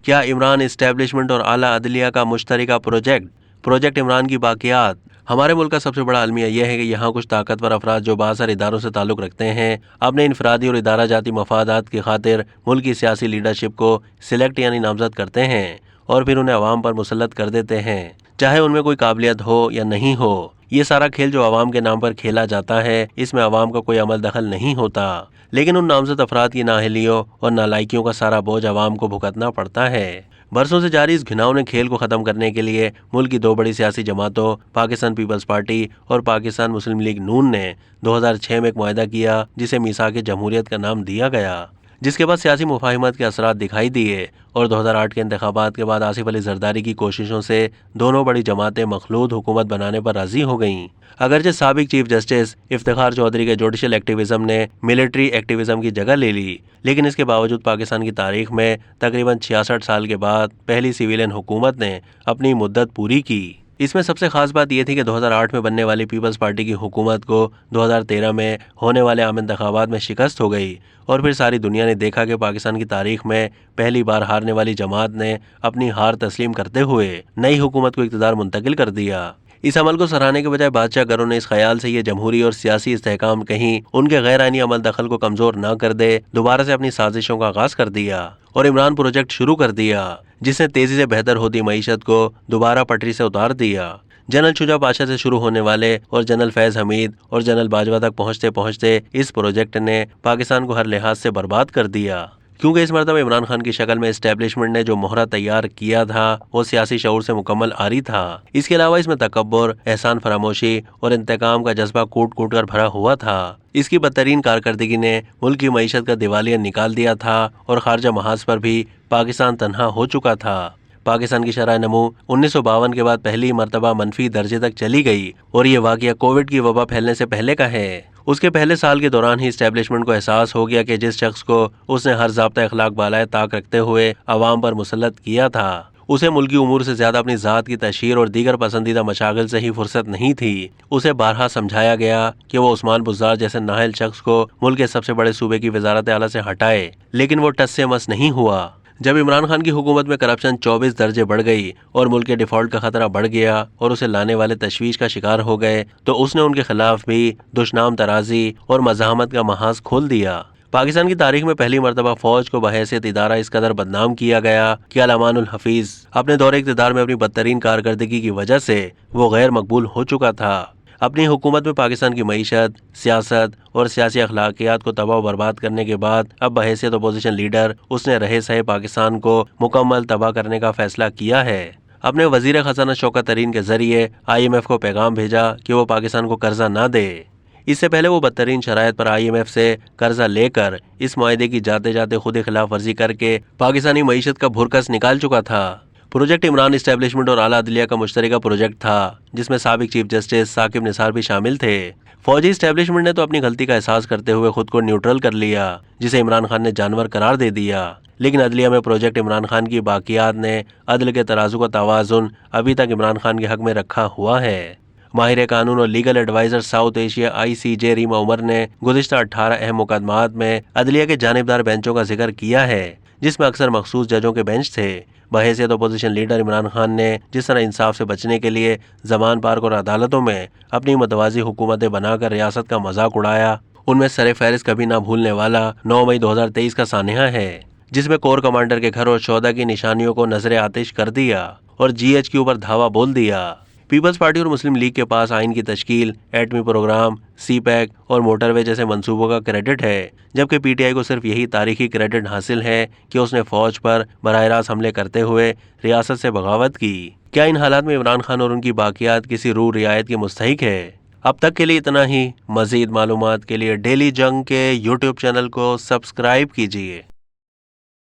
کیا عمران اسٹیبلشمنٹ اور اعلیٰ عدلیہ کا مشترکہ پروجیکٹ عمران کی باقیات۔ ہمارے ملک کا سب سے بڑا المیہ یہ ہے کہ یہاں کچھ طاقتور افراد جو بااثر اداروں سے تعلق رکھتے ہیں اپنے انفرادی اور ادارہ جاتی مفادات کی خاطر ملک کی سیاسی لیڈرشپ کو سلیکٹ یعنی نامزد کرتے ہیں اور پھر انہیں عوام پر مسلط کر دیتے ہیں، چاہے ان میں کوئی قابلیت ہو یا نہیں ہو۔ یہ سارا کھیل جو عوام کے نام پر کھیلا جاتا ہے اس میں عوام کا کوئی عمل دخل نہیں ہوتا، لیکن ان نامزد افراد کی نااہلیوں اور نالائکیوں کا سارا بوجھ عوام کو بھگتنا پڑتا ہے۔ برسوں سے جاری اس گھناؤنے کھیل کو ختم کرنے کے لیے ملک کی دو بڑی سیاسی جماعتوں پاکستان پیپلز پارٹی اور پاکستان مسلم لیگ نون نے 2006 میں ایک معاہدہ کیا جسے میثاق جمہوریت کا نام دیا گیا، جس کے بعد سیاسی مفاہمت کے اثرات دکھائی دیے اور 2008 کے انتخابات کے بعد آصف علی زرداری کی کوششوں سے دونوں بڑی جماعتیں مخلوط حکومت بنانے پر راضی ہو گئیں۔ اگرچہ سابق چیف جسٹس افتخار چودھری کے جوڈیشل ایکٹیویزم نے ملٹری ایکٹیویزم کی جگہ لے لی، لیکن اس کے باوجود پاکستان کی تاریخ میں تقریباً 66 سال کے بعد پہلی سویلین حکومت نے اپنی مدت پوری کی۔ اس میں سب سے خاص بات یہ تھی کہ 2008 میں بننے والی پیپلز پارٹی کی حکومت کو 2013 میں ہونے والے عام انتخابات میں شکست ہو گئی اور پھر ساری دنیا نے دیکھا کہ پاکستان کی تاریخ میں پہلی بار ہارنے والی جماعت نے اپنی ہار تسلیم کرتے ہوئے نئی حکومت کو اقتدار منتقل کر دیا۔ اس عمل کو سراہنے کے بجائے بادشاہ گھروں نے اس خیال سے یہ جمہوری اور سیاسی استحکام کہیں ان کے غیر آئینی عمل دخل کو کمزور نہ کر دے، دوبارہ سے اپنی سازشوں کا آغاز کر دیا اور عمران پروجیکٹ شروع کر دیا، جس نے تیزی سے بہتر ہوتی معیشت کو دوبارہ پٹری سے اتار دیا۔ جنرل شجاع پاشا سے شروع ہونے والے اور جنرل فیض حمید اور جنرل باجوہ تک پہنچتے اس پروجیکٹ نے پاکستان کو ہر لحاظ سے برباد کر دیا، کیونکہ اس مرتبہ عمران خان کی شکل میں اسٹیبلشمنٹ نے جو مہرہ تیار کیا تھا وہ سیاسی شعور سے مکمل عاری تھا۔ اس کے علاوہ اس میں تکبر، احسان فراموشی اور انتقام کا جذبہ کوٹ کوٹ کر بھرا ہوا تھا۔ اس کی بدترین کارکردگی نے ملک کی معیشت کا دیوالیہ نکال دیا تھا اور خارجہ محاذ پر بھی پاکستان تنہا ہو چکا تھا۔ پاکستان کی شرح نمو 1952 کے بعد پہلی مرتبہ منفی درجے تک چلی گئی اور یہ واقعہ کووڈ کی وبا پھیلنے سے پہلے کا ہے۔ اس کے پہلے سال کے دوران ہی اسٹیبلشمنٹ کو احساس ہو گیا کہ جس شخص کو اس نے ہر ضابطہ اخلاق بالائے طاق رکھتے ہوئے عوام پر مسلط کیا تھا، اسے ملکی امور سے زیادہ اپنی ذات کی تشہیر اور دیگر پسندیدہ مشاغل سے ہی فرصت نہیں تھی۔ اسے بارہا سمجھایا گیا کہ وہ عثمان بزدار جیسے نااہل شخص کو ملک کے سب سے بڑے صوبے کی وزارت اعلیٰ سے ہٹائے، لیکن وہ ٹس سے مس نہیں ہوا۔ جب عمران خان کی حکومت میں کرپشن 24 درجے بڑھ گئی اور ملک کے ڈیفالٹ کا خطرہ بڑھ گیا اور اسے لانے والے تشویش کا شکار ہو گئے تو اس نے ان کے خلاف بھی دشنام ترازی اور مزاحمت کا محاذ کھول دیا۔ پاکستان کی تاریخ میں پہلی مرتبہ فوج کو بحیثیت ادارہ اس قدر بدنام کیا گیا کہ علمان الحفیظ اپنے دور اقتدار میں اپنی بدترین کارکردگی کی وجہ سے وہ غیر مقبول ہو چکا تھا۔ اپنی حکومت میں پاکستان کی معیشت، سیاست اور سیاسی اخلاقیات کو تباہ و برباد کرنے کے بعد اب بحیثیت اپوزیشن لیڈر اس نے رہے سہے پاکستان کو مکمل تباہ کرنے کا فیصلہ کیا ہے۔ اپنے وزیر خزانہ شوکت ترین کے ذریعے IMF کو پیغام بھیجا کہ وہ پاکستان کو قرضہ نہ دے۔ اس سے پہلے وہ بدترین شرائط پر IMF سے قرضہ لے کر اس معاہدے کی جاتے جاتے خود ہی خلاف ورزی کر کے پاکستانی معیشت کا بھرکس نکال چکا تھا۔ پروجیکٹ عمران اسٹیبلشمنٹ اور اعلیٰ عدلیہ کا مشترکہ پروجیکٹ تھا جس میں سابق چیف جسٹس ثاقب نثار بھی شامل تھے۔ فوجی اسٹیبلشمنٹ نے تو اپنی غلطی کا احساس کرتے ہوئے خود کو نیوٹرل کر لیا، جسے عمران خان نے جانور قرار دے دیا، لیکن عدلیہ میں پروجیکٹ عمران خان کی باقیات نے عدل کے ترازو کا توازن ابھی تک عمران خان کے حق میں رکھا ہوا ہے۔ ماہر قانون اور legal adviser South Asia ICJ Reema Omar نے گزشتہ 18 اہم مقدمات میں عدلیہ کے جانبدار بینچوں کا ذکر کیا ہے، جس میں اکثر مخصوص ججوں کے بینچ تھے۔ بحیثیت اپوزیشن لیڈر عمران خان نے جس طرح انصاف سے بچنے کے لیے زمان پارک اور عدالتوں میں اپنی متوازی حکومتیں بنا کر ریاست کا مذاق اڑایا، ان میں سر فہرست کبھی نہ بھولنے والا 9 مئی 2023 کا سانحہ ہے، جس میں کور کمانڈر کے گھر اور شہداء کی نشانیوں کو نظر آتش کر دیا اور GHQ پر دھاوا بول دیا۔ پیپلز پارٹی اور مسلم لیگ کے پاس آئین کی تشکیل، ایٹمی پروگرام، CPEC اور موٹر وے جیسے منصوبوں کا کریڈٹ ہے، جبکہ PTI کو صرف یہی تاریخی کریڈٹ حاصل ہے کہ اس نے فوج پر براہ راست حملے کرتے ہوئے ریاست سے بغاوت کی۔ کیا ان حالات میں عمران خان اور ان کی باقیات کسی روح رعایت کی مستحق ہے؟ اب تک کے لیے اتنا ہی۔ مزید معلومات کے لیے ڈیلی جنگ کے YouTube چینل کو سبسکرائب کیجیے۔